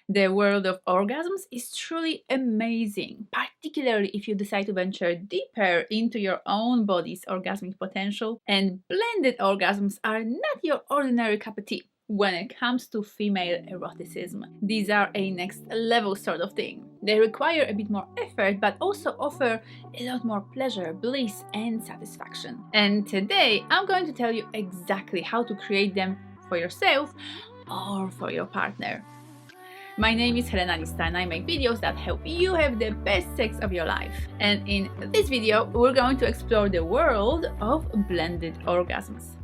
The world of orgasms is truly amazing, particularly if you decide to venture deeper into your own body's orgasmic potential. And blended orgasms are not your ordinary cup of tea when it comes to female eroticism. These are a next level sort of thing. They require a bit more effort, but also offer a lot more pleasure, bliss, and satisfaction. And today I'm going to tell you exactly how to create them for yourself or for your partner. My name is Helena Nista and I make videos that help you have the best sex of your life. And in this video, we're going to explore the world of blended orgasms.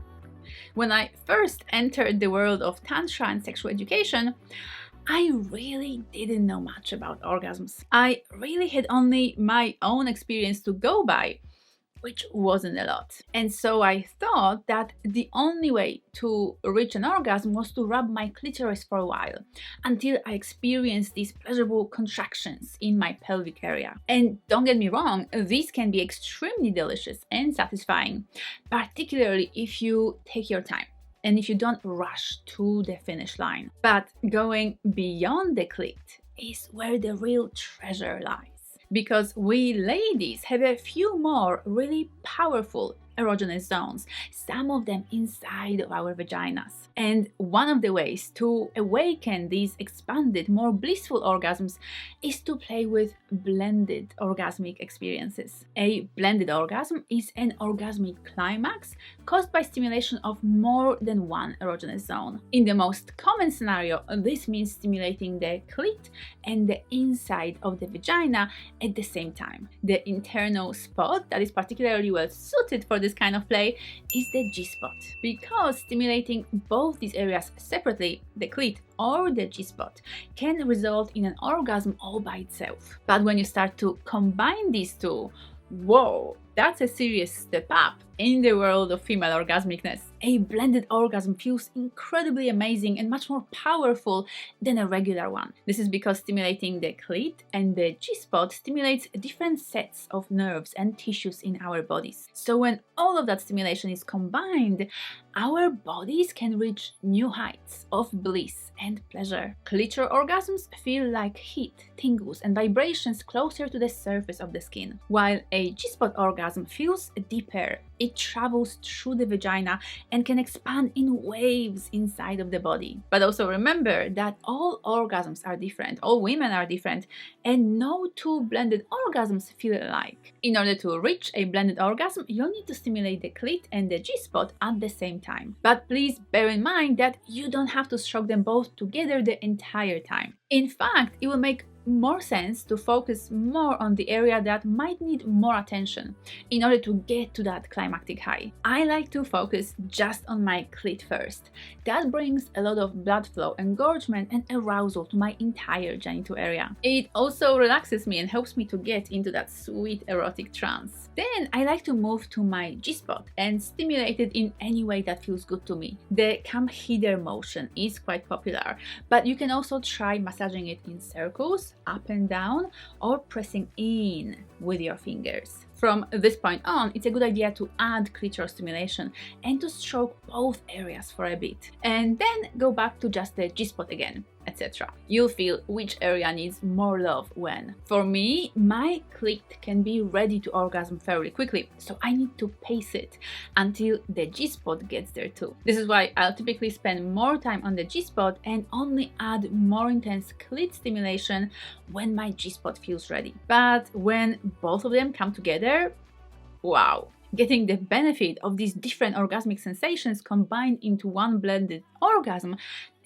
When I first entered the world of Tantra and sexual education, I really didn't know much about orgasms. I really had only my own experience to go by, which wasn't a lot. And so I thought that the only way to reach an orgasm was to rub my clitoris for a while, until I experienced these pleasurable contractions in my pelvic area. And don't get me wrong, these can be extremely delicious and satisfying, particularly if you take your time and if you don't rush to the finish line. But going beyond the clit is where the real treasure lies. Because we ladies have a few more really powerful erogenous zones, some of them inside of our vaginas. And one of the ways to awaken these expanded, more blissful orgasms is to play with blended orgasmic experiences. A blended orgasm is an orgasmic climax caused by stimulation of more than one erogenous zone. In the most common scenario, this means stimulating the clit and the inside of the vagina at the same time. The internal spot that is particularly well suited for this kind of play is the G-spot, because stimulating both these areas separately, the clit or the G-spot, can result in an orgasm all by itself. But when you start to combine these two, whoa, that's a serious step up in the world of female orgasmicness. A blended orgasm feels incredibly amazing and much more powerful than a regular one. This is because stimulating the clit and the G-spot stimulates different sets of nerves and tissues in our bodies. So when all of that stimulation is combined, our bodies can reach new heights of bliss and pleasure. Clitoral orgasms feel like heat, tingles, and vibrations closer to the surface of the skin, while a G-spot orgasm feels deeper. It travels through the vagina and can expand in waves inside of the body. But also remember that all orgasms are different, all women are different, and no two blended orgasms feel alike. In order to reach a blended orgasm, you'll need to stimulate the clit and the G-spot at the same time. But please bear in mind that you don't have to stroke them both together the entire time. In fact, it will make more sense to focus more on the area that might need more attention in order to get to that climactic high. I like to focus just on my clit first. That brings a lot of blood flow, engorgement, and arousal to my entire genital area. It also relaxes me and helps me to get into that sweet erotic trance. Then I like to move to my G-spot and stimulate it in any way that feels good to me. The come hither motion is quite popular, but you can also try massaging it in circles, up and down, or pressing in with your fingers. From this point on, it's a good idea to add clitoral stimulation and to stroke both areas for a bit, and then go back to just the G-spot again, etc. You'll feel which area needs more love when. For me, my clit can be ready to orgasm fairly quickly, so I need to pace it until the G-spot gets there too. This is why I'll typically spend more time on the G-spot and only add more intense clit stimulation when my G-spot feels ready. But when both of them come together, wow! Getting the benefit of these different orgasmic sensations combined into one blended orgasm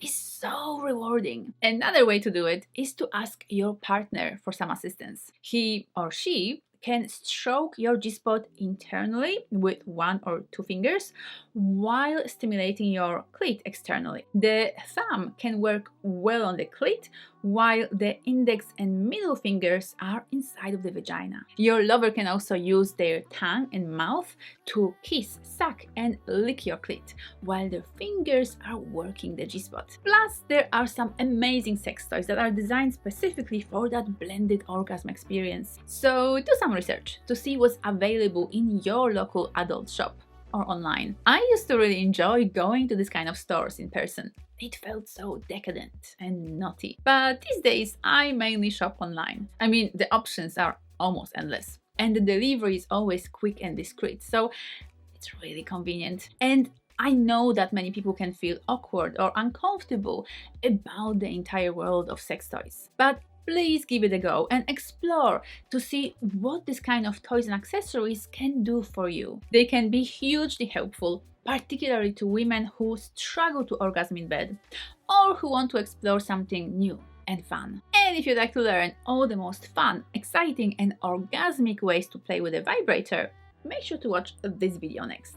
is so rewarding. Another way to do it is to ask your partner for some assistance. He or she can stroke your G-spot internally with one or two fingers while stimulating your clit externally. The thumb can work well on the clit, while the index and middle fingers are inside of the vagina. Your lover can also use their tongue and mouth to kiss, suck, and lick your clit, while their fingers are working the G-spot. Plus, there are some amazing sex toys that are designed specifically for that blended orgasm experience. So do some research to see what's available in your local adult shop or online. I used to really enjoy going to this kind of stores in person. It felt so decadent and naughty. But these days, I mainly shop online. I mean, the options are almost endless. And the delivery is always quick and discreet, so it's really convenient. And I know that many people can feel awkward or uncomfortable about the entire world of sex toys. But please give it a go and explore to see what this kind of toys and accessories can do for you. They can be hugely helpful, particularly to women who struggle to orgasm in bed or who want to explore something new and fun. And if you'd like to learn all the most fun, exciting and orgasmic ways to play with a vibrator, make sure to watch this video next.